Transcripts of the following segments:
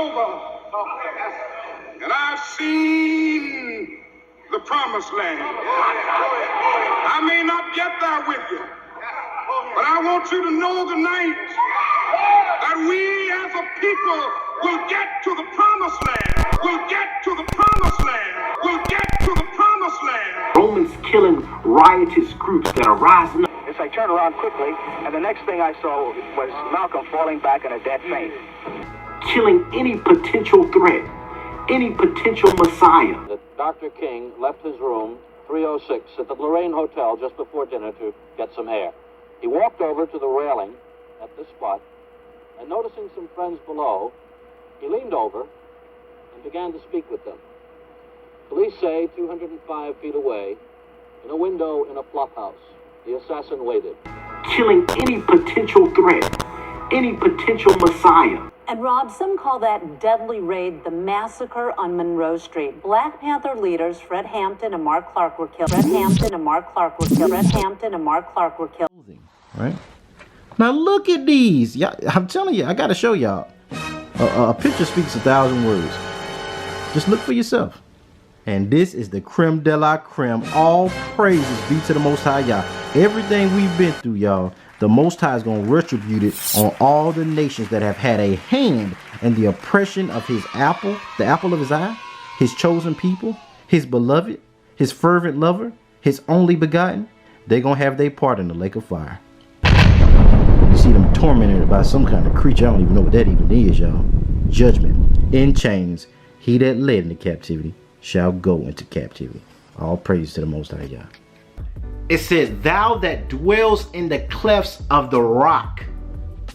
over, and I've seen the promised land. I may not get there with you, but I want you to know tonight that we as a people will get to the promised land. We'll get to the promised land. We'll get to the promised land. Romans killing riotous groups that are rising up. As I turned around quickly, and the next thing I saw was Malcolm falling back in a dead faint. Killing any potential threat, any potential Messiah. Dr. King left his room, 306, at the Lorraine Hotel just before dinner to get some air. He walked over to the railing at this spot, and noticing some friends below, he leaned over and began to speak with them. Police say 205 feet away, in a window in a flop house, the assassin waited. Killing any potential threat, any potential Messiah. And Rob, some call that deadly raid the massacre on Monroe Street. Black Panther leaders Fred Hampton and Mark Clark were killed. Fred Hampton and Mark Clark were killed. Fred Hampton and Mark Clark were killed. Right? Now look at these. I'm telling you, I gotta show y'all. A picture speaks 1,000 words. Just look for yourself. And this is the creme de la creme. All praises be to the Most High Yah. Everything we've been through, y'all, the Most High is going to retribute it on all the nations that have had a hand in the oppression of his apple, the apple of his eye, his chosen people, his beloved, his fervent lover, his only begotten. They're going to have their part in the lake of fire. You see them tormented by some kind of creature. I don't even know what that even is, y'all. Judgment in chains. He that led into captivity shall go into captivity. All praise to the Most High Yah. It said, thou that dwells in the clefts of the rock.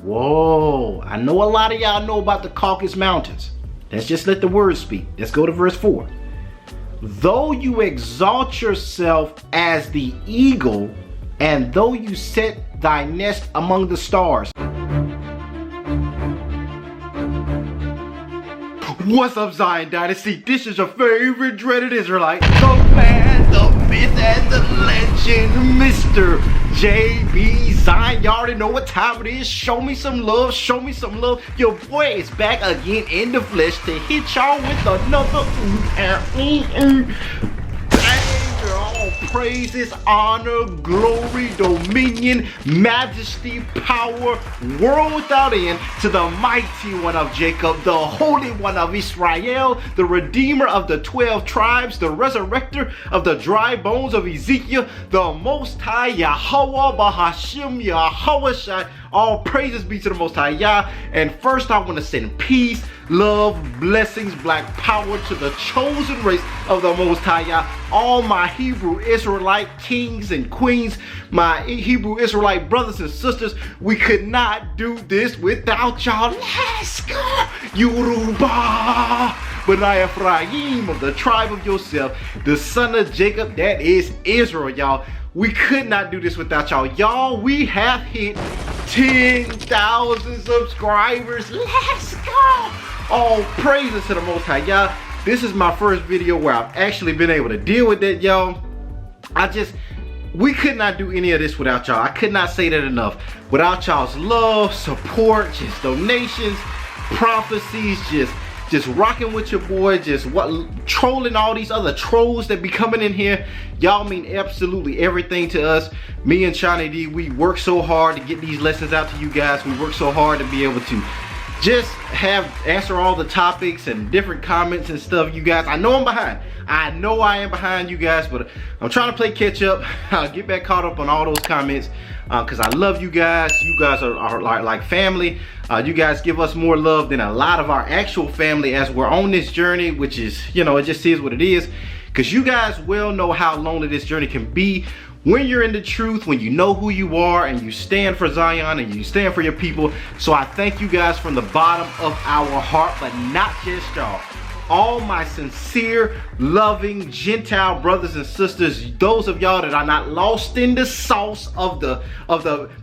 Whoa, I know a lot of y'all know about the Caucasus Mountains. Let's just let the words speak. Let's go to verse 4. Though you exalt yourself as the eagle, and though you set thy nest among the stars. What's up, Zion Dynasty? This is your favorite dreaded Israelite, the man, the myth, and the legend, Mr. JB Zion. Y'all already know what time it is. Show me some love. Show me some love. Your boy is back again in the flesh to hit y'all with another all praises, honor, glory, dominion, majesty, power, world without end to the mighty one of Jacob, the holy one of Israel, the redeemer of the 12 tribes, the resurrector of the dry bones of Ezekiel, the Most High Yahweh Bahashim Yahweh Shai. All praises be to the Most High Yah. And first I want to send peace, love, blessings, black power to the chosen race of the Most High Yah. All my Hebrew Israelite kings and queens, my Hebrew Israelite brothers and sisters, we could not do this without y'all. Let's go! Yoruba! But I Ephraim of the tribe of Joseph, the son of Jacob, that is Israel, y'all. We could not do this without y'all. Y'all, we have hit 10,000 subscribers. Let's go! All praises to the Most High, y'all. This is my first video where I've actually been able to deal with it, y'all. We could not do any of this without y'all. I could not say that enough. Without y'all's love, support, just donations, prophecies, just rocking with your boy, trolling all these other trolls that be coming in here. Y'all mean absolutely everything to us. Me and Shawnee D, we work so hard to get these lessons out to you guys. We work so hard to be able to just answer all the topics and different comments and stuff, you guys. I know I'm behind. I know I am behind, you guys, but I'm trying to play catch up. I'll get back caught up on all those comments because I love you guys. You guys are like family. You guys give us more love than a lot of our actual family as we're on this journey, which is, you know, it just is what it is. Because you guys well know how lonely this journey can be when you're in the truth, when you know who you are and you stand for Zion and you stand for your people. So I thank you guys from the bottom of our heart, but not just y'all. All my sincere, loving Gentile brothers and sisters, those of y'all that are not lost in the sauce of the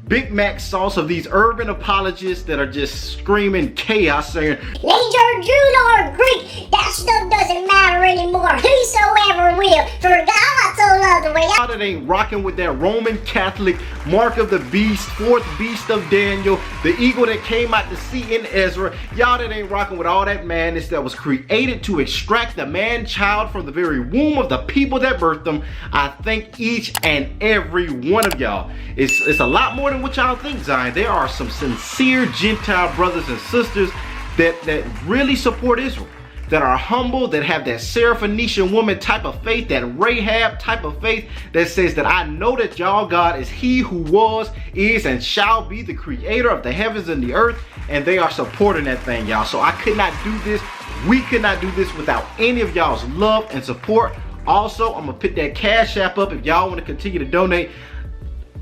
Big Mac sauce of these urban apologists that are just screaming chaos, saying, neither Jew nor Greek, that stuff doesn't matter anymore. Whosoever will, for God so love the way y'all that ain't rocking with that Roman Catholic mark of the beast, fourth beast of Daniel, the eagle that came out to sea in Ezra, y'all that ain't rocking with all that madness that was created to extract the man-child from the very womb of the people that birthed them, I thank each and every one of y'all. It's a lot more than what y'all think, Zion. There are some sincere Gentile brothers and sisters that really support Israel, that are humble, that have that Syrophoenician woman type of faith, that Rahab type of faith that says that I know that y'all God is he who was, is, and shall be the creator of the heavens and the earth, and they are supporting that thing, y'all. So I could not do this, we could not do this without any of y'all's love and support. Also, I'm gonna put that Cash App up if y'all want to continue to donate.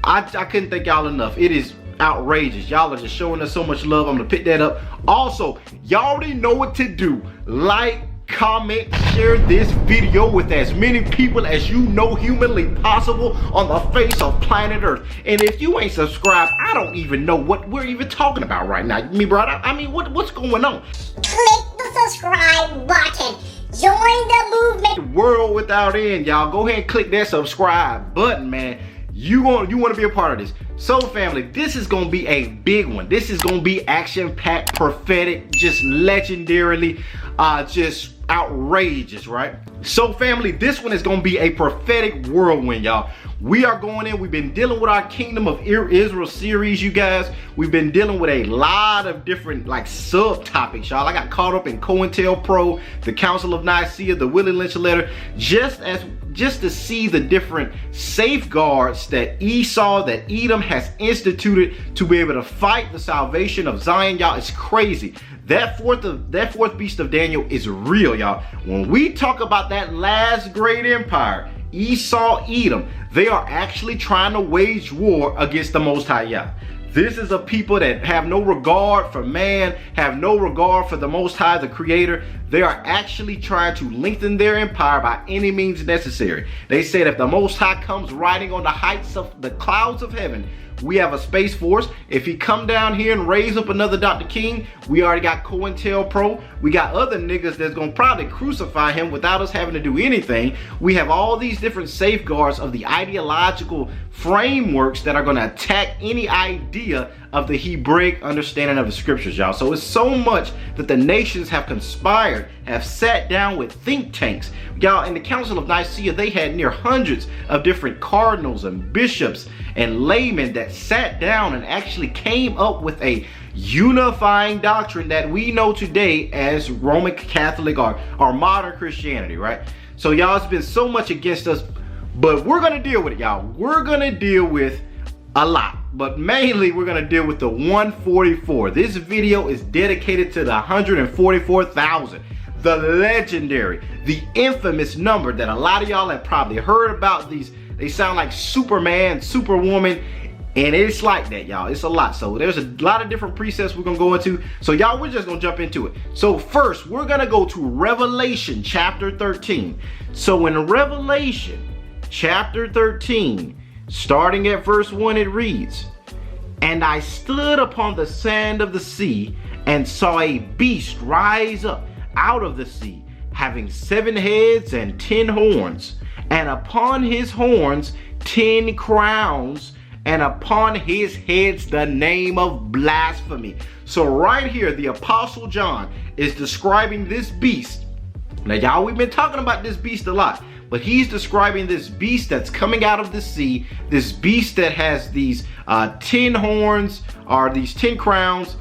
I couldn't thank y'all enough. It is outrageous. Y'all are just showing us so much love. I'm gonna pick that up. Also, y'all already know what to do. Like, comment, share this video with as many people as you know humanly possible on the face of planet Earth. And if you ain't subscribed, I don't even know what we're even talking about right now. Me, brother, I mean, what's going on? Click the subscribe button. Join the movement. World without end, y'all. Go ahead and click that subscribe button, man. You want to be a part of this. So family, this is going to be a big one. This is going to be action-packed, prophetic, just legendarily, just outrageous, right? So family, this one is going to be a prophetic whirlwind, y'all. We are going in. We've been dealing with our Kingdom of Israel series, you guys. We've been dealing with a lot of different like subtopics, y'all. I got caught up in COINTELPRO, the Council of Nicaea, the Willie LYNCH letter, just to see the different safeguards that Esau, that Edom has instituted to be able to fight the salvation of Zion, y'all. It's crazy. That fourth beast of Daniel is real, y'all. When we talk about that last great empire, Esau, Edom, they are actually trying to wage war against the Most High Yah. This is a people that have no regard for man, have no regard for the Most High, the Creator. They are actually trying to lengthen their empire by any means necessary. They said if the Most High comes riding on the heights of the clouds of heaven, we have a space force. If he come down here and raise up another Dr. King, we already got COINTELPRO. We got other niggas that's gonna probably crucify him without us having to do anything. We have all these different safeguards of the ideological frameworks that are gonna attack any idea of the Hebraic understanding of the scriptures, y'all. So it's so much that the nations have conspired, have sat down with think tanks. Y'all, in the Council of Nicaea, they had near hundreds of different cardinals and bishops and laymen that sat down and actually came up with a unifying doctrine that we know today as Roman Catholic or modern Christianity, right? So y'all, it's been so much against us, but we're gonna deal with it, y'all. We're gonna deal with a lot, but mainly we're gonna deal with the 144. This video is dedicated to the 144,000, the legendary, the infamous number that a lot of y'all have probably heard about. These, they sound like Superman, Superwoman, and it's like that, y'all. It's a lot. So there's a lot of different precepts we're gonna go into. So y'all, we're just gonna jump into it. So first, we're gonna go to Revelation chapter 13. So in Revelation chapter 13, starting at verse 1, it reads, "And I stood upon the sand of the sea, and saw a beast rise up out of the sea, having 7 heads and 10 horns, and upon his horns 10 crowns, and upon his heads the name of blasphemy." So right here, the Apostle John is describing this beast. Now y'all, we've been talking about this beast a lot, but he's describing this beast that's coming out of the sea, this beast that has these 10 horns, or these 10 crowns,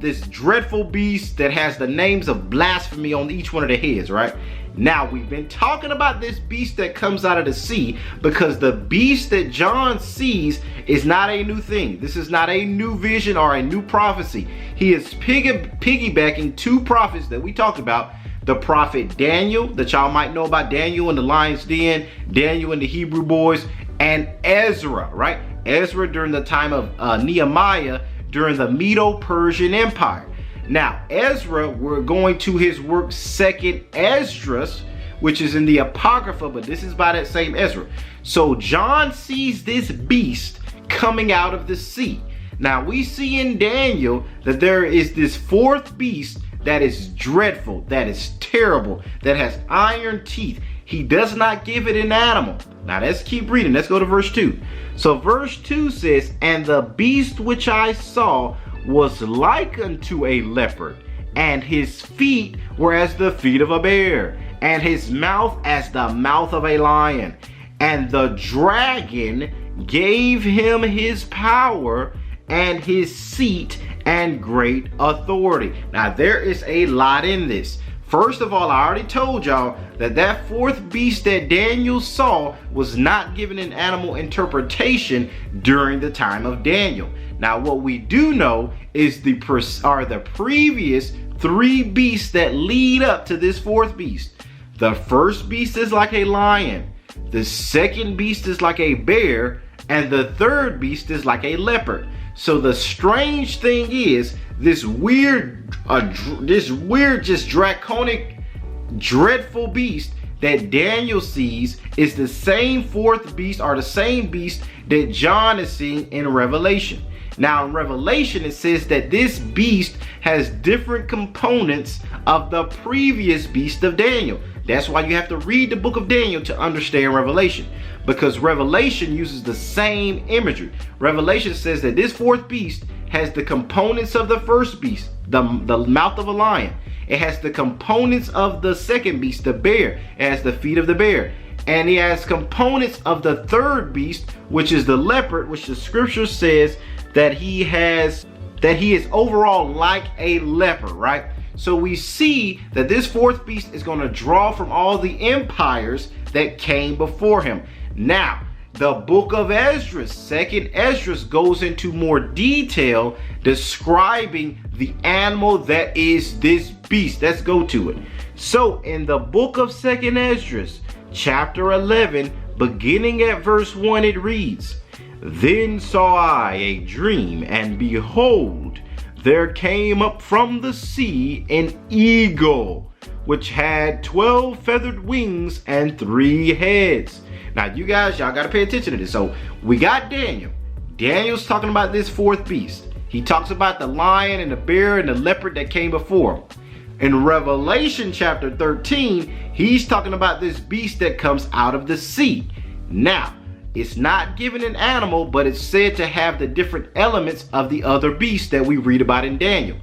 this dreadful beast that has the names of blasphemy on each one of the heads, right? Now, we've been talking about this beast that comes out of the sea because the beast that John sees is not a new thing. This is not a new vision or a new prophecy. He is piggybacking 2 prophets that we talked about. The prophet Daniel, that y'all might know about, Daniel in the lion's den, Daniel and the Hebrew boys, and Ezra, right? Ezra during the time of Nehemiah during the Medo-Persian Empire. Now, Ezra, we're going to his work 2nd Esdras, which is in the Apocrypha, but this is by that same Ezra. So John sees this beast coming out of the sea. Now, we see in Daniel that there is this 4th beast that is dreadful, that is terrible, that has iron teeth. He does not give it an animal. Now let's keep reading. Let's go to verse 2. So verse 2 says, and the beast which I saw was like unto a leopard, and his feet were as the feet of a bear, and his mouth as the mouth of a lion. And the dragon gave him his power and his seat and great authority. Now there is a lot in this. First of all, I already told y'all that that fourth beast that Daniel saw was not given an animal interpretation during the time of Daniel. Now what we do know is the previous three beasts that lead up to this fourth beast. The first beast is like a lion, the second beast is like a bear, and the third beast is like a leopard. So the strange thing is, this weird, just draconic, dreadful beast that Daniel sees is the same fourth beast, or the same beast that John is seeing in Revelation. Now in Revelation it says that this beast has different components of the previous beast of Daniel. That's why you have to read the book of Daniel to understand Revelation, because Revelation uses the same imagery. Revelation says that this fourth beast has the components of the first beast, the mouth of a lion. It has the components of the second beast, the bear. It has the feet of the bear. And he has components of the third beast, which is the leopard, which the scripture says that he is overall like a leopard, right? So we see that this fourth beast is going to draw from all the empires that came before him. Now, the book of Esdras, second Esdras, goes into more detail describing the animal that is this beast. Let's go to it. So in the book of second Esdras, chapter 11, beginning at verse 1, it reads, Then saw I a dream, and behold, there came up from the sea an eagle, which had 12 feathered wings and 3 heads. Now you guys, y'all gotta pay attention to this. So we got Daniel. Daniel's talking about this fourth beast. He talks about the lion and the bear and the leopard that came before him. In Revelation chapter 13, he's talking about this beast that comes out of the sea. Now, it's not given an animal, but it's said to have the different elements of the other beasts that we read about in Daniel.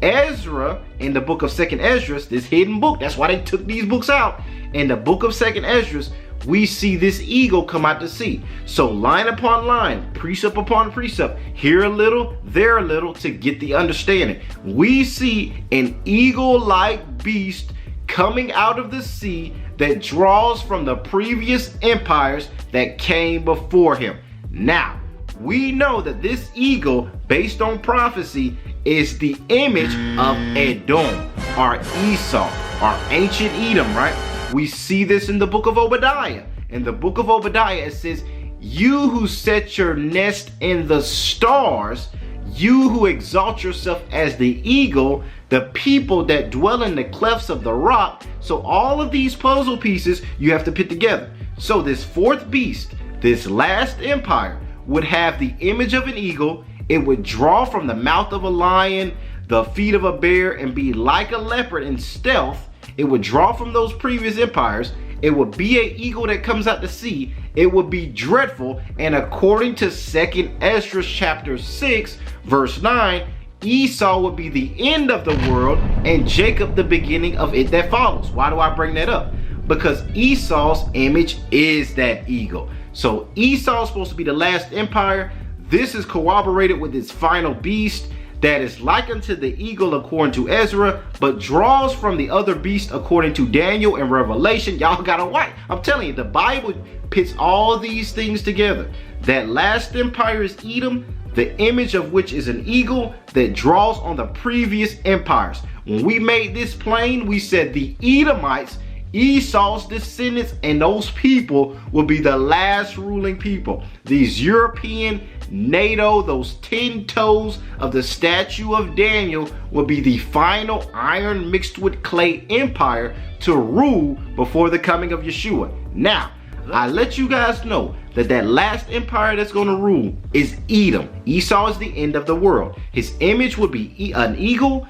Ezra, in the book of second Esdras, this hidden book, that's why they took these books out. In the book of second Esdras, we see this eagle come out to sea. So line upon line, precept upon precept, here a little, there a little, to get the understanding. We see an eagle-like beast coming out of the sea that draws from the previous empires that came before him. Now, we know that this eagle, based on prophecy, is the image of Edom, or Esau, or ancient Edom, right? We see this in the book of Obadiah. In the book of Obadiah, it says, You who set your nest in the stars, you who exalt yourself as the eagle, the people that dwell in the clefts of the rock. So all of these puzzle pieces you have to put together. So this fourth beast, this last empire, would have the image of an eagle. It would draw from the mouth of a lion, the feet of a bear, and be like a leopard in stealth. It would draw from those previous empires. It would be an eagle that comes out to sea. It would be dreadful. And according to 2nd Esdras chapter 6, verse 9, Esau would be the end of the world and Jacob the beginning of it that follows. Why do I bring that up? Because Esau's image is that eagle. So Esau is supposed to be the last empire. This is corroborated with its final beast that is like unto the eagle according to Ezra, but draws from the other beast according to Daniel and Revelation. Y'all gotta watch. I'm telling you, the Bible pits all these things together. That last empire is Edom, the image of which is an eagle that draws on the previous empires. When we made this plain, we said the Edomites, Esau's descendants, and those people will be the last ruling people. These European, NATO, those 10 toes of the statue of Daniel will be the final iron mixed with clay empire to rule before the coming of Yeshua. Now, I let you guys know that that last empire that's going to rule is Edom. Esau is the end of the world. His image would be an eagle.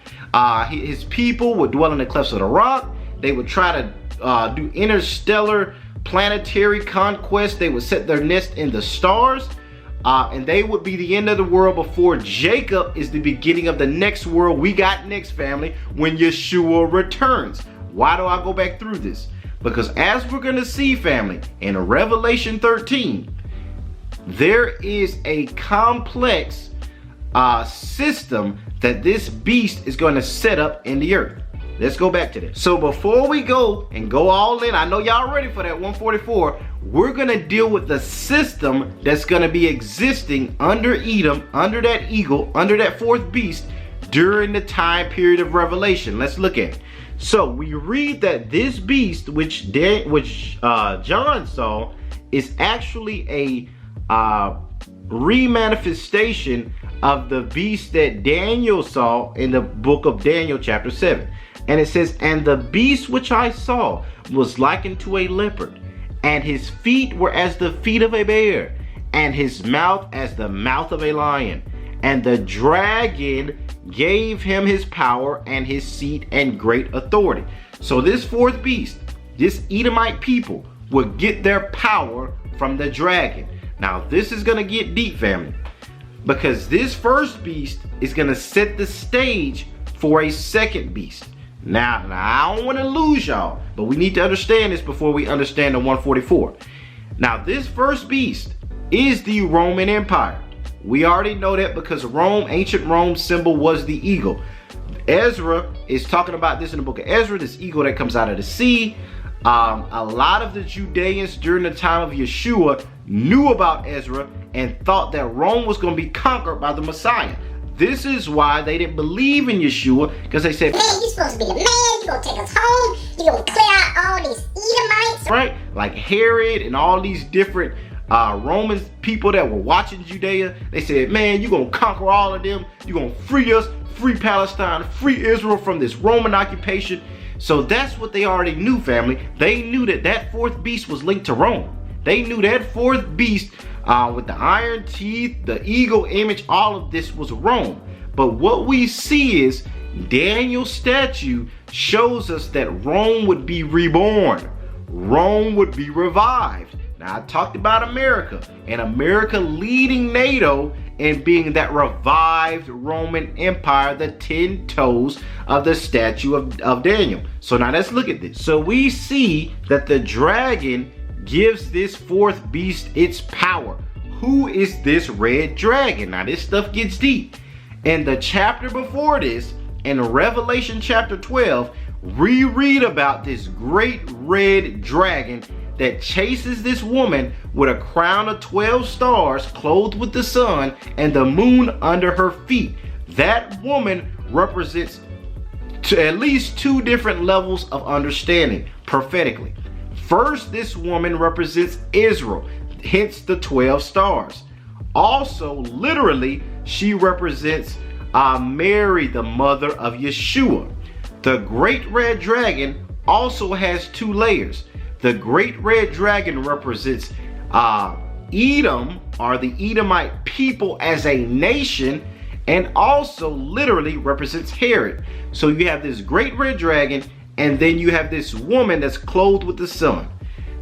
His people would dwell in the clefts of the rock. They would try to do interstellar planetary conquest. They would set their nest in the stars. And they would be the end of the world before Jacob is the beginning of the next world we got next, family, when Yeshua returns. Why do I go back through this? Because as we're going to see, family, in Revelation 13, there is a complex system that this beast is going to set up in the earth. Let's go back to this. So before we go and go all in, I know y'all ready for that 144. We're going to deal with the system that's going to be existing under Edom, under that eagle, under that fourth beast during the time period of Revelation. Let's look at it. So we read that this beast, which John saw, is actually a remanifestation of the beast that Daniel saw in the book of Daniel chapter 7. And it says, and the beast which I saw was likened to a leopard, and his feet were as the feet of a bear, and his mouth as the mouth of a lion. And the dragon gave him his power and his seat and great authority. So this fourth beast, this Edomite people, would get their power from the dragon. Now this is going to get deep, family, because this first beast is going to set the stage for a second beast. Now I don't want to lose y'all, but we need to understand this before we understand the 144. Now this first beast is the Roman Empire. We already know that because Rome, ancient Rome symbol was the eagle. Ezra is talking about this in the book of Ezra, this eagle that comes out of the sea. A lot of the Judeans during the time of Yeshua knew about Ezra and thought that Rome was going to be conquered by the Messiah. This is why they didn't believe in Yeshua, because they said, man, you're supposed to be the man, you're going to take us home, you're going to clear out all these Edomites. Right? Like Herod and all these different Roman people that were watching Judea. They said, man, you're going to conquer all of them. You're going to free us, free Palestine, free Israel from this Roman occupation. So that's what they already knew, family. They knew that that fourth beast was linked to Rome. They knew that fourth beast with the iron teeth, the eagle image, all of this was Rome. But what we see is Daniel's statue shows us that Rome would be reborn. Rome would be revived. Now I talked about America, and America leading NATO and being that revived Roman Empire, the 10 toes of the statue of Daniel. So now let's look at this. So we see that the dragon gives this fourth beast its power. Who is this red dragon? Now this stuff gets deep. In the chapter before this, in Revelation chapter 12, we read about this great red dragon that chases this woman with a crown of 12 stars, clothed with the sun and the moon under her feet. That woman represents at least two different levels of understanding prophetically. First, this woman represents Israel, hence the 12 stars. Also, literally, she represents Mary, the mother of Yeshua. The great red dragon also has two layers. The great red dragon represents Edom, or the Edomite people as a nation, and also literally represents Herod. So you have this great red dragon, and then you have this woman that's clothed with the sun.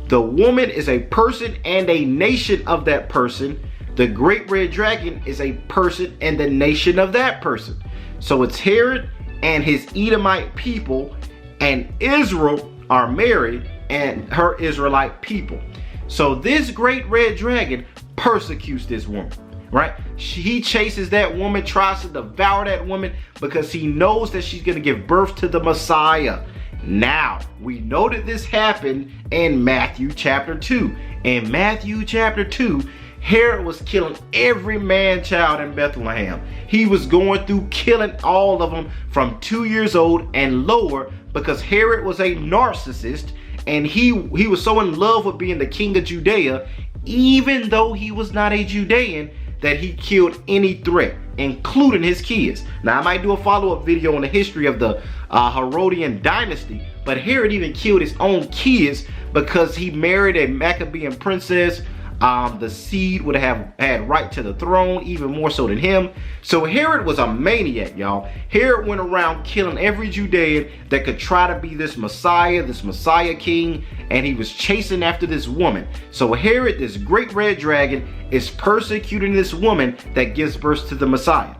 The woman is a person and a nation of that person. The great red dragon is a person and the nation of that person. So it's Herod and his Edomite people, and Israel are Mary and her Israelite people. So this great red dragon persecutes this woman, right? He chases that woman, tries to devour that woman because he knows that she's going to give birth to the Messiah. Now, we know that this happened in Matthew chapter 2. In Matthew chapter 2, Herod was killing every man-child in Bethlehem. He was going through killing all of them from 2 years old and lower, because Herod was a narcissist, and he was so in love with being the king of Judea, even though he was not a Judean, that he killed any threat, including his kids. Now, I might do a follow-up video on the history of the Herodian dynasty, but Herod even killed his own kids because he married a Maccabean princess, The seed would have had right to the throne, even more so than him. So Herod was a maniac, y'all. Herod went around killing every Judean that could try to be this Messiah king, and he was chasing after this woman. So Herod, this great red dragon, is persecuting this woman that gives birth to the Messiah.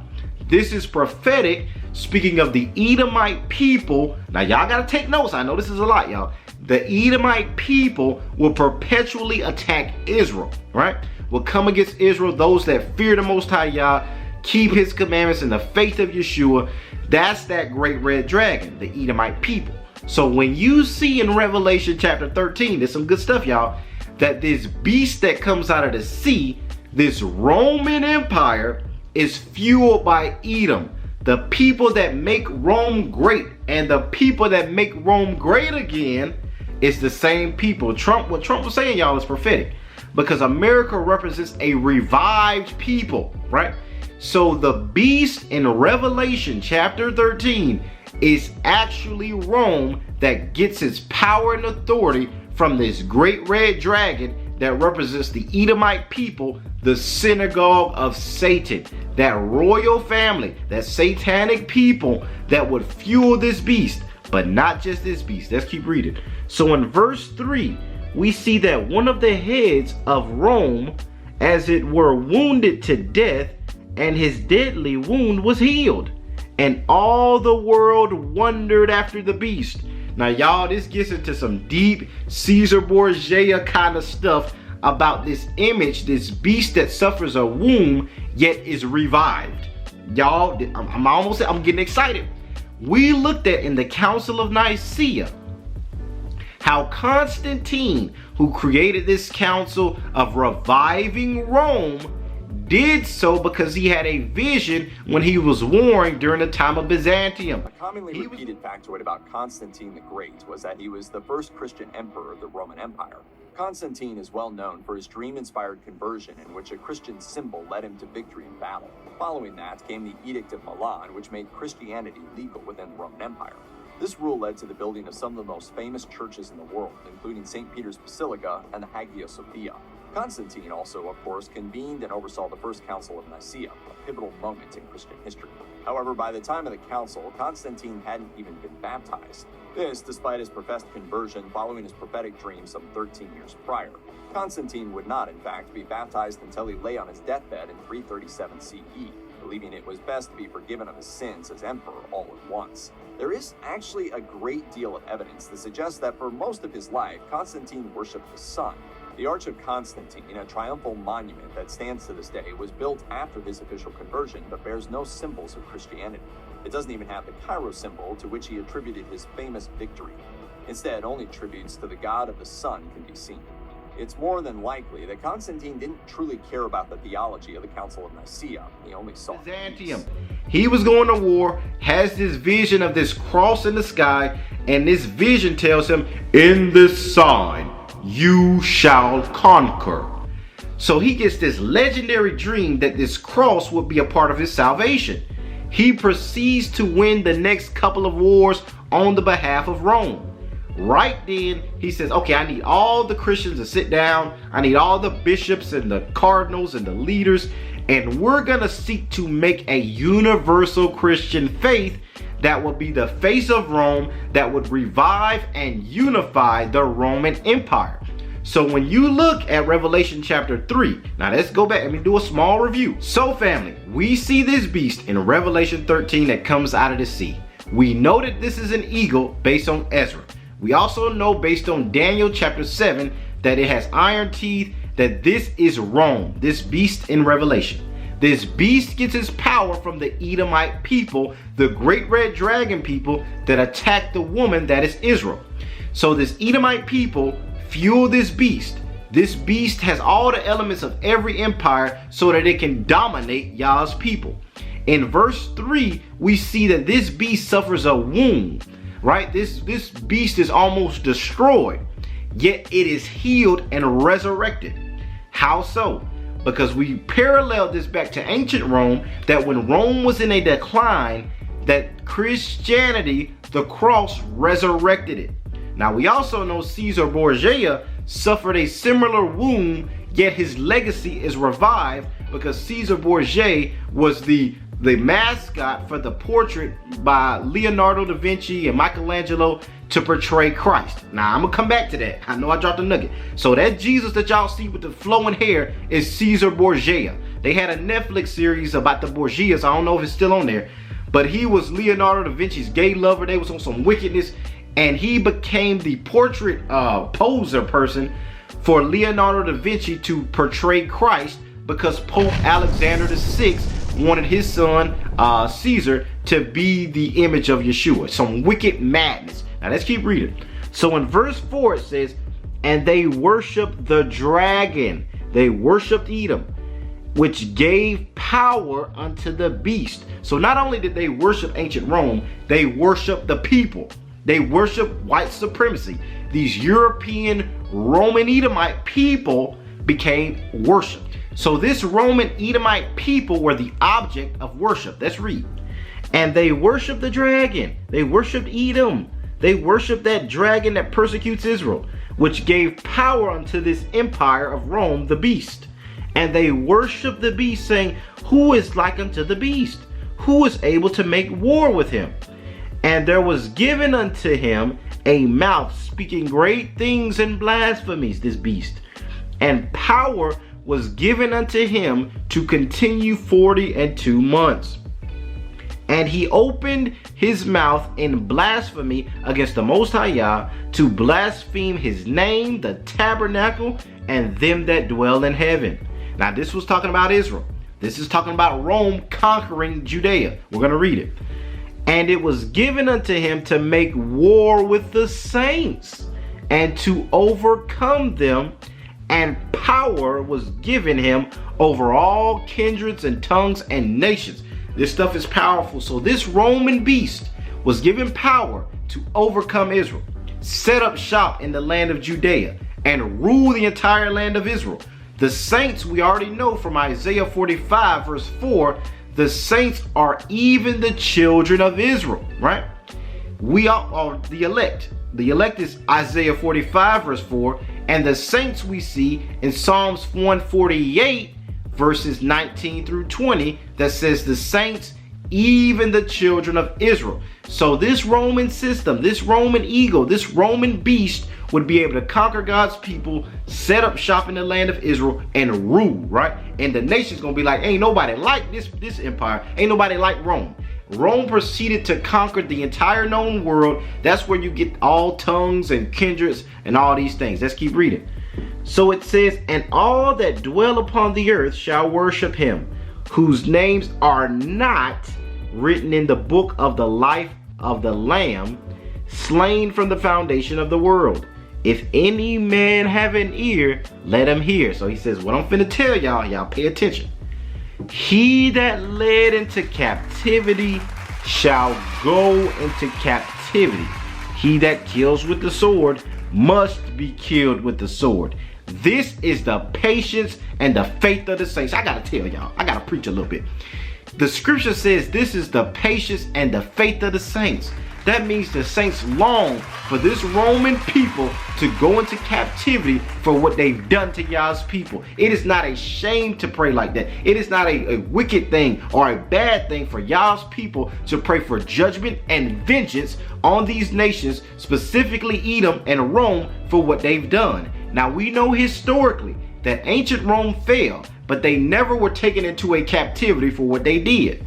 This is prophetic, speaking of the Edomite people. Now y'all gotta take notes. I know this is a lot, y'all. The Edomite people will perpetually attack Israel, right? Will come against Israel, those that fear the Most High Yah, keep his commandments in the faith of Yeshua. That's that great red dragon, the Edomite people. So when you see in Revelation chapter 13, there's some good stuff, y'all, that this beast that comes out of the sea, this Roman Empire, is fueled by Edom, the people that make Rome great. And the people that make Rome great again is the same people. What Trump was saying, y'all, is prophetic, because America represents a revived people, right? So the beast in Revelation chapter 13 is actually Rome, that gets its power and authority from this great red dragon that represents the Edomite people, the synagogue of Satan, that royal family, that satanic people that would fuel this beast. But not just this beast. Let's keep reading. So in verse 3, we see that one of the heads of Rome, as it were, wounded to death, and his deadly wound was healed. And all the world wondered after the beast. Now, y'all, this gets into some deep Caesar Borgia kind of stuff about this image, this beast that suffers a wound yet is revived. Y'all, I'm getting excited. We looked at in the Council of Nicaea how Constantine, who created this council of reviving Rome, did so because he had a vision when he was warring during the time of Byzantium. A commonly repeated factoid about Constantine the Great was that he was the first Christian emperor of the Roman Empire. Constantine is well known for his dream-inspired conversion in which a Christian symbol led him to victory in battle. Following that came the Edict of Milan, which made Christianity legal within the Roman Empire. This rule led to the building of some of the most famous churches in the world, including St. Peter's Basilica and the Hagia Sophia. Constantine also, of course, convened and oversaw the First Council of Nicaea, a pivotal moment in Christian history. However, by the time of the council, Constantine hadn't even been baptized. This, despite his professed conversion following his prophetic dream some 13 years prior. Constantine would not, in fact, be baptized until he lay on his deathbed in 337 CE, believing it was best to be forgiven of his sins as emperor all at once. There is actually a great deal of evidence that suggests that for most of his life, Constantine worshipped the sun. The Arch of Constantine, a triumphal monument that stands to this day, was built after his official conversion but bears no symbols of Christianity. It doesn't even have the Cairo symbol to which he attributed his famous victory. Instead, only tributes to the god of the sun can be seen. It's more than likely that Constantine didn't truly care about the theology of the Council of Nicaea. He only saw Byzantium. He was going to war, has this vision of this cross in the sky, and this vision tells him, in this sign, you shall conquer. So he gets this legendary dream that this cross will be a part of his salvation. He proceeds to win the next couple of wars on the behalf of Rome. Right then, he says, okay, I need all the Christians to sit down. I need all the bishops and the cardinals and the leaders. And we're going to seek to make a universal Christian faith that would be the face of Rome, that would revive and unify the Roman Empire. So when you look at Revelation chapter 3, now let's go back and do a small review. So family, we see this beast in Revelation 13 that comes out of the sea. We know that this is an eagle based on Ezra. We also know based on Daniel chapter 7 that it has iron teeth, that this is Rome, this beast in Revelation. This beast gets its power from the Edomite people, the great red dragon people that attacked the woman that is Israel. So this Edomite people fuel this beast. This beast has all the elements of every empire so that it can dominate Yah's people. In verse 3, we see that this beast suffers a wound, right? This beast is almost destroyed, yet it is healed and resurrected. How so? Because we parallel this back to ancient Rome, that when Rome was in a decline, that Christianity, the cross, resurrected it. Now we also know Caesar Borgia suffered a similar wound, yet his legacy is revived because Caesar Borgia was the mascot for the portrait by Leonardo da Vinci and Michelangelo to portray Christ. Now, I'm going to come back to that. I know I dropped a nugget. So that Jesus that y'all see with the flowing hair is Caesar Borgia. They had a Netflix series about the Borgias. I don't know if it's still on there. But he was Leonardo da Vinci's gay lover. They was on some wickedness. And he became the portrait poser person for Leonardo da Vinci to portray Christ because Pope Alexander VI wanted his son Caesar to be the image of Yeshua. Some wicked madness. Now let's keep reading. So in verse 4 it says, and they worshiped the dragon. They worshiped Edom, which gave power unto the beast. So not only did they worship ancient Rome, they worshiped the people. They worshiped white supremacy. These European Roman Edomite people became worshipped. So this Roman Edomite people were the object of worship. Let's read. And they worshiped the dragon. They worshiped Edom. They worshiped that dragon that persecutes Israel, which gave power unto this empire of Rome, the beast. And they worshiped the beast, saying, who is like unto the beast? Who is able to make war with him? And there was given unto him a mouth speaking great things and blasphemies, this beast. And power was given unto him to continue 42 months. And he opened his mouth in blasphemy against the Most High Yah, to blaspheme his name, the tabernacle, and them that dwell in heaven. Now this was talking about Israel. This is talking about Rome conquering Judea. We're going to read it. And it was given unto him to make war with the saints and to overcome them. And power was given him over all kindreds and tongues and nations. This stuff is powerful. So this Roman beast was given power to overcome Israel, set up shop in the land of Judea, and rule the entire land of Israel. The saints, we already know from Isaiah 45 verse 4, the saints are even the children of Israel, right? We are the elect. The elect is Isaiah 45 verse 4, and the saints we see in Psalms 148 verses 19 through 20 that says the saints, even the children of Israel. So this Roman system, this Roman ego, this Roman beast would be able to conquer God's people, set up shop in the land of Israel, and rule, right? And the nation's gonna be like, ain't nobody like this empire, ain't nobody like Rome. Rome proceeded to conquer the entire known world. That's where you get all tongues and kindreds and all these things. Let's keep reading. So it says, and all that dwell upon the earth shall worship him, whose names are not written in the book of the life of the Lamb, slain from the foundation of the world. If any man have an ear, let him hear. So he says, what I'm finna tell y'all pay attention. He that led into captivity shall go into captivity. He that kills with the sword must be killed with the sword. This is the patience and the faith of the saints. I gotta tell y'all, I gotta preach a little bit. The scripture says this is the patience and the faith of the saints. That means the saints long for this Roman people to go into captivity for what they've done to Yah's people. It is not a shame to pray like that. It is not a wicked thing or a bad thing for Yah's people to pray for judgment and vengeance on these nations, specifically Edom and Rome, for what they've done. Now we know historically that ancient Rome fell, but they never were taken into a captivity for what they did.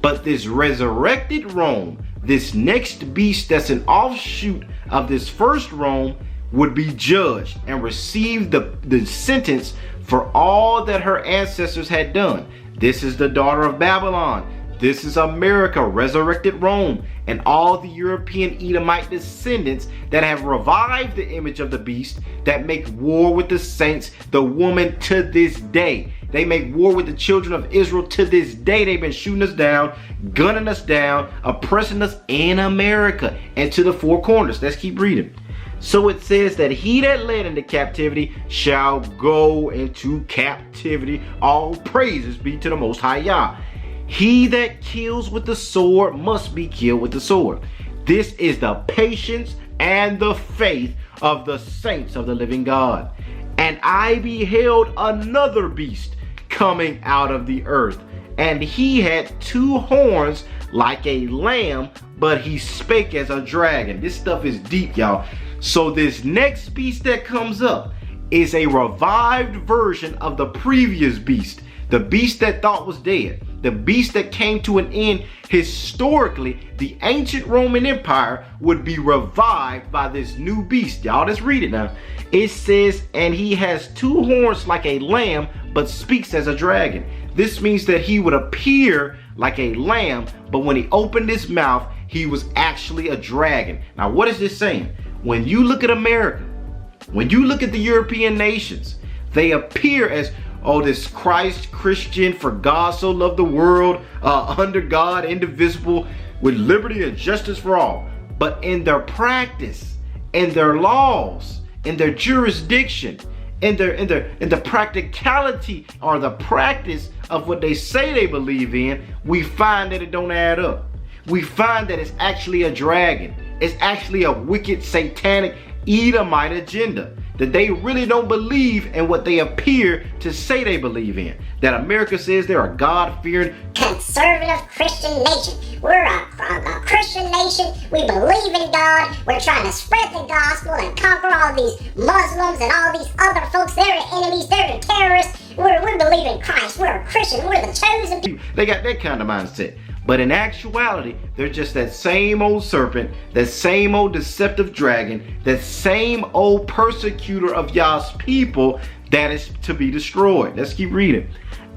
But this resurrected Rome, this next beast that's an offshoot of this first Rome, would be judged and receive the sentence for all that her ancestors had done. This is the daughter of Babylon. This is America, resurrected Rome, and all the European Edomite descendants that have revived the image of the beast, that make war with the saints, the woman, to this day. They make war with the children of Israel to this day. They've been shooting us down, gunning us down, oppressing us in America and to the four corners. Let's keep reading. So it says that he that led into captivity shall go into captivity. All praises be to the Most High Yah. He that kills with the sword must be killed with the sword. This is the patience and the faith of the saints of the living God. And And I beheld another beast coming out of the earth, and he had 2 horns like a lamb, but he spake as a dragon. This stuff is deep, y'all. So this next beast that comes up is a revived version of the previous beast, the beast that thought was dead, the beast that came to an end. Historically, the ancient Roman Empire would be revived by this new beast. Y'all, let's read it now. It says, and he has 2 horns like a lamb, but speaks as a dragon. This means that he would appear like a lamb, but when he opened his mouth, he was actually a dragon. Now, what is this saying? When you look at America, when you look at the European nations, they appear as, oh, this Christ Christian, for God so loved the world, under God, indivisible, with liberty and justice for all. But in their practice, in their laws, in their jurisdiction, in the practicality or the practice of what they say they believe in, we find that it don't add up. We find that it's actually a dragon. It's actually a wicked, satanic, Edomite agenda. That they really don't believe in what they appear to say they believe in. That America says they're a God-fearing, conservative Christian nation. We're a Christian nation. We believe in God. We're trying to spread the gospel and conquer all these Muslims and all these other folks. They're the enemies. They're the terrorists. We believe in Christ. We're a Christian. We're the chosen people. They got that kind of mindset. But in actuality, they're just that same old serpent, that same old deceptive dragon, that same old persecutor of y'all's people that is to be destroyed. Let's keep reading.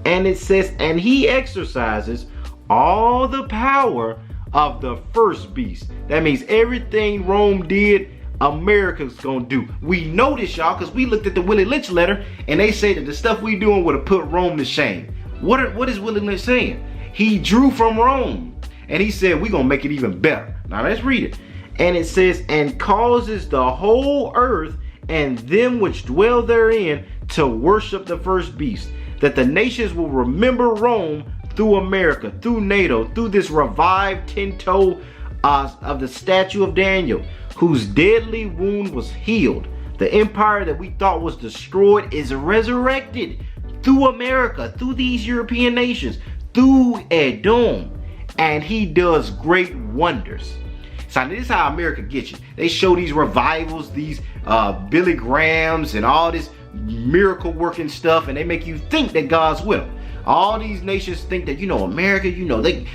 And it says, and he exercises all the power of the first beast. That means everything Rome did, America's gonna do. We know this, y'all, because we looked at the Willie Lynch letter, and they say that the stuff we doing would have put Rome to shame. What is Willie Lynch saying? He drew from Rome, and he said, we're going to make it even better. Now let's read it. And it says, and causes the whole earth and them which dwell therein to worship the first beast, that the nations will remember Rome through America, through NATO, through this revived 10-toe of the statue of Daniel, whose deadly wound was healed. The empire that we thought was destroyed is resurrected through America, through these European nations, through Edom, and he does great wonders. So this is how America gets you. They show these revivals, these Billy Grahams and all this miracle working stuff, and they make you think that God's with them. All these nations think that, America,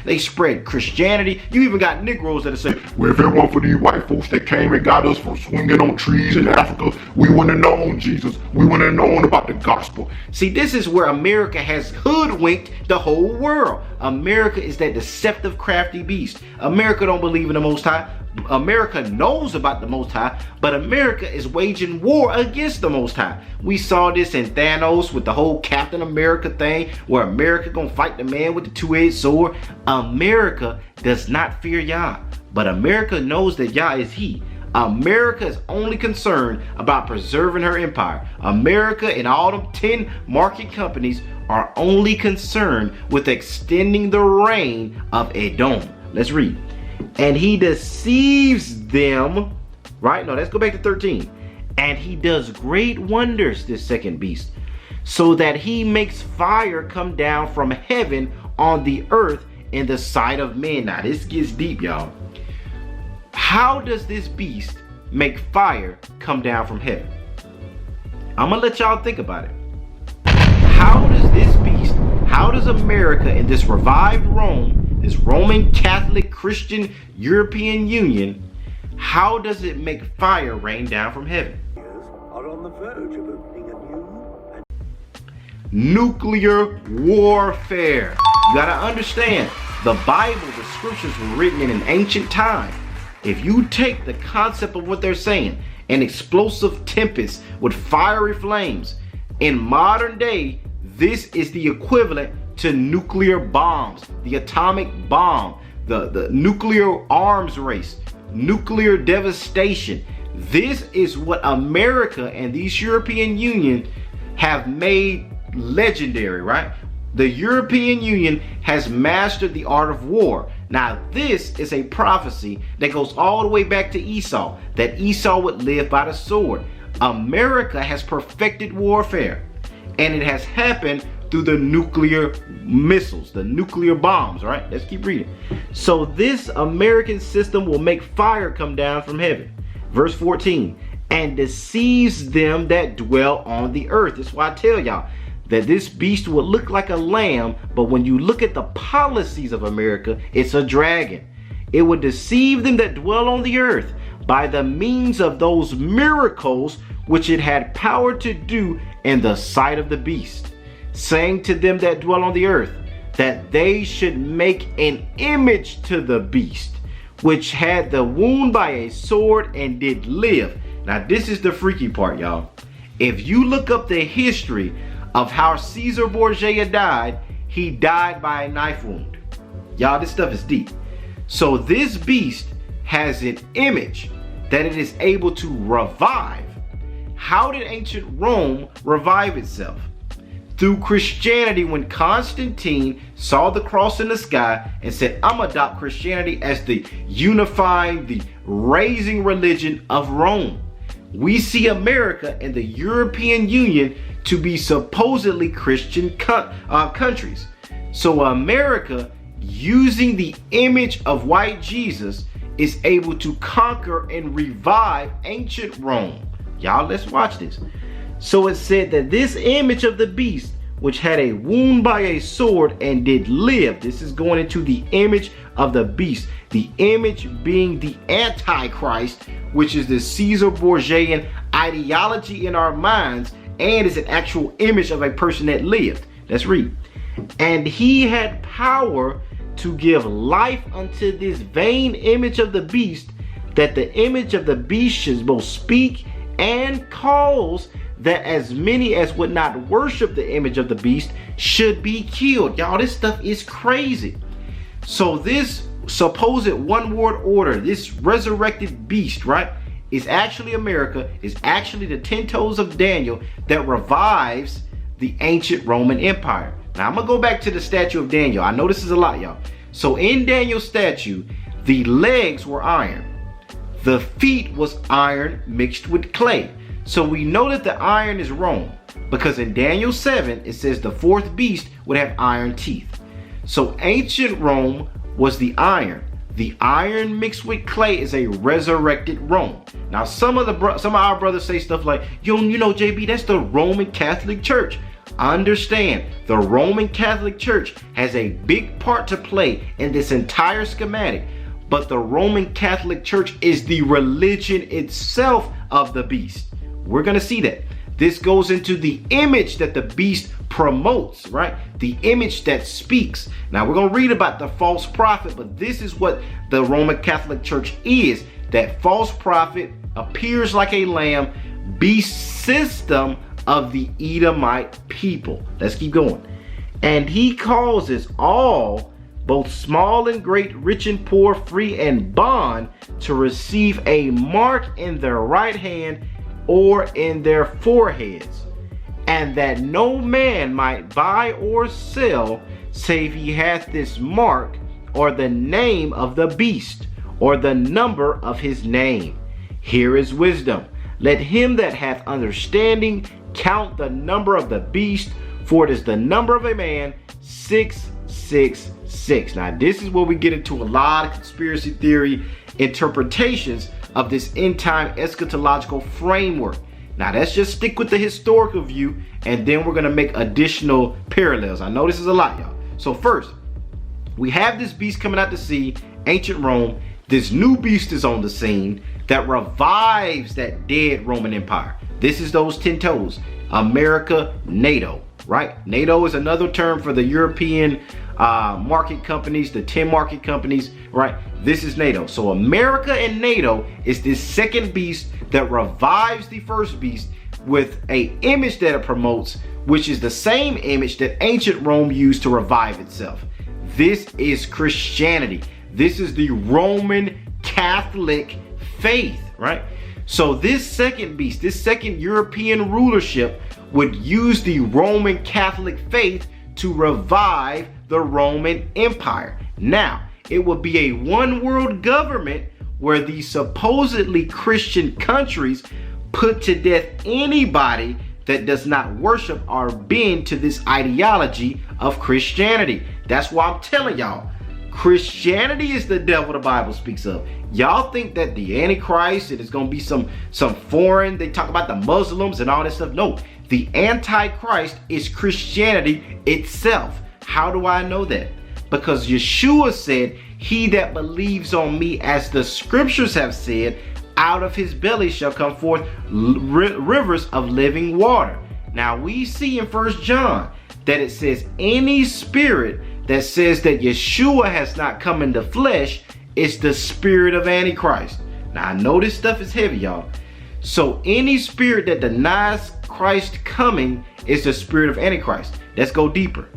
they spread Christianity. You even got Negroes that say, well, if it weren't for these white folks that came and got us from swinging on trees in Africa, we wouldn't have known Jesus. We wouldn't have known about the gospel. See, this is where America has hoodwinked the whole world. America is that deceptive, crafty beast. America don't believe in the Most High. America knows about the Most High, but America is waging war against the Most High. We saw this in Thanos with the whole Captain America thing, where America gonna fight the man with the two-edged sword. America does not fear Yah, but America knows that Yah is He. America is only concerned about preserving her empire. America and all them 10 market companies are only concerned with extending the reign of Edom. Let's read. And he deceives them, right? No, let's go back to 13. And he does great wonders, this second beast, so that he makes fire come down from heaven on the earth in the sight of men. Now, this gets deep, y'all. How does this beast make fire come down from heaven? I'm gonna let y'all think about it. How does this beast, how does America in this revived Rome, this Roman Catholic Christian European Union, how does it make fire rain down from heaven? Are on the verge of opening a new nuclear warfare. You gotta understand, the Bible, the scriptures were written in an ancient time. If you take the concept of what they're saying, an explosive tempest with fiery flames, in modern day, this is the equivalent to nuclear bombs, the atomic bomb, the nuclear arms race, nuclear devastation. This is what America and these European Union have made legendary, right? The European Union has mastered the art of war. Now, this is a prophecy that goes all the way back to Esau, that Esau would live by the sword. America has perfected warfare, and it has happened through the nuclear missiles, the nuclear bombs, right? Let's keep reading. So this American system will make fire come down from heaven. Verse 14, and deceives them that dwell on the earth. That's why I tell y'all that this beast will look like a lamb, but when you look at the policies of America, it's a dragon. It would deceive them that dwell on the earth by the means of those miracles which it had power to do in the sight of the beast, saying to them that dwell on the earth, that they should make an image to the beast, which had the wound by a sword and did live. Now this is the freaky part, y'all. If you look up the history of how Caesar Borgia died, he died by a knife wound. Y'all, this stuff is deep. So this beast has an image that it is able to revive. How did ancient Rome revive itself? Through Christianity, when Constantine saw the cross in the sky and said, I'm gonna adopt Christianity as the unifying, the raising religion of Rome. We see America and the European Union to be supposedly Christian countries. So America, using the image of white Jesus, is able to conquer and revive ancient Rome. Y'all, let's watch this. So it said that this image of the beast, which had a wound by a sword and did live. This is going into the image of the beast. The image being the Antichrist, which is the Caesar Borgian ideology in our minds, and is an actual image of a person that lived. Let's read. And he had power to give life unto this vain image of the beast, that the image of the beast should both speak and cause that as many as would not worship the image of the beast should be killed. Y'all, this stuff is crazy. So this supposed one world order, this resurrected beast, right, is actually America, is actually the 10 toes of Daniel that revives the ancient Roman Empire. Now I'm gonna go back to the statue of Daniel. I know this is a lot, y'all. So in Daniel's statue, the legs were iron. The feet was iron mixed with clay. So we know that the iron is Rome, because in Daniel 7, it says the fourth beast would have iron teeth. So ancient Rome was the iron. The iron mixed with clay is a resurrected Rome. Now some of our brothers say stuff like, you know, JB, that's the Roman Catholic Church. Understand, the Roman Catholic Church has a big part to play in this entire schematic, but the Roman Catholic Church is the religion itself of the beast. We're gonna see that. This goes into the image that the beast promotes, right? The image that speaks. Now we're gonna read about the false prophet, but this is what the Roman Catholic Church is. That false prophet appears like a lamb, beast system of the Edomite people. Let's keep going. And he causes all, both small and great, rich and poor, free and bond, to receive a mark in their right hand or in their foreheads, and that no man might buy or sell save he hath this mark, or the name of the beast, or the number of his name. Here is wisdom. Let him that hath understanding count the number of the beast, for it is the number of a man, 666. Now this is where we get into a lot of conspiracy theory interpretations of this end time eschatological framework. Now let's just stick with the historical view, and then we're gonna make additional parallels. I know this is a lot, y'all. So first, we have this beast coming out to sea, ancient Rome. This new beast is on the scene that revives that dead Roman Empire. This is those 10 toes. America, NATO, right? NATO is another term for the European market companies, the 10 market companies, right? This is NATO. So America and NATO is this second beast that revives the first beast with an image that it promotes, which is the same image that ancient Rome used to revive itself. This is Christianity. This is the Roman Catholic faith, right? So this second beast, this second European rulership would use the Roman Catholic faith to revive the Roman Empire. Now, it would be a one world government where these supposedly Christian countries put to death anybody that does not worship or bend to this ideology of Christianity. That's why I'm telling y'all, Christianity is the devil the Bible speaks of. Y'all think that the Antichrist, it is going to be some foreign, they talk about the Muslims and all this stuff. No, the Antichrist is Christianity itself. How do I know that? Because Yeshua said, he that believes on me, as the scriptures have said, out of his belly shall come forth rivers of living water. Now we see in 1 John that it says any spirit that says that Yeshua has not come in the flesh is the spirit of Antichrist. Now I know this stuff is heavy, y'all. So any spirit that denies Christ coming is the spirit of Antichrist. Let's go deeper.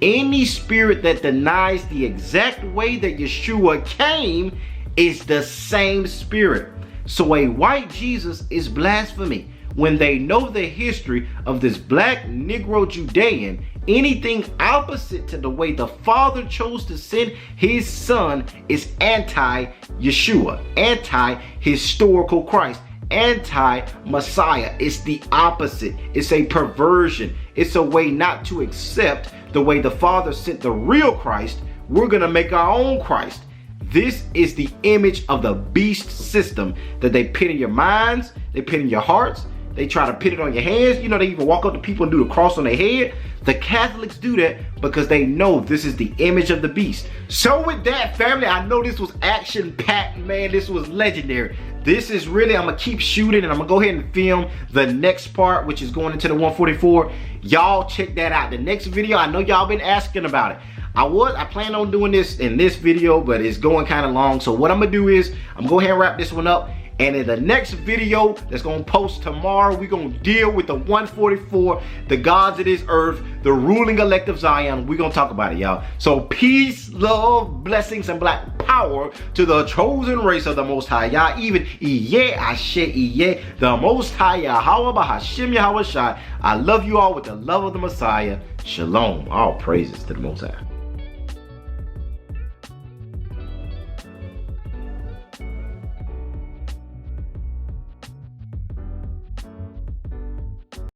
Any spirit that denies the exact way that Yeshua came is the same spirit. So a white Jesus is blasphemy. When they know the history of this black Negro Judean, anything opposite to the way the Father chose to send his son is anti-Yeshua, anti-historical Christ, anti-Messiah. It's the opposite. It's a perversion. It's a way not to accept the way the Father sent the real Christ. We're going to make our own Christ. This is the image of the beast system that they put in your minds, they put in your hearts, they try to put it on your hands. You know, they even walk up to people and do the cross on their head. The Catholics do that because they know this is the image of the beast. So with that, family, I know this was action-packed, man. This was legendary. This is really, I'm going to keep shooting and I'm going to go ahead and film the next part, which is going into the 144. Y'all check that out. The next video, I know y'all been asking about it. I plan on doing this in this video, but it's going kind of long. So what I'm going to do is I'm going to go ahead and wrap this one up. And in the next video that's going to post tomorrow, we're going to deal with the 144, the gods of this earth, the ruling elect of Zion. We're going to talk about it, y'all. So peace, love, blessings, and black power to the chosen race of the Most High, Yah, even Iye, Ashe, Iye, the Most High, Yahweh, Bahashim, Yahweh Shai. I love you all with the love of the Messiah. Shalom. All praises to the Most High.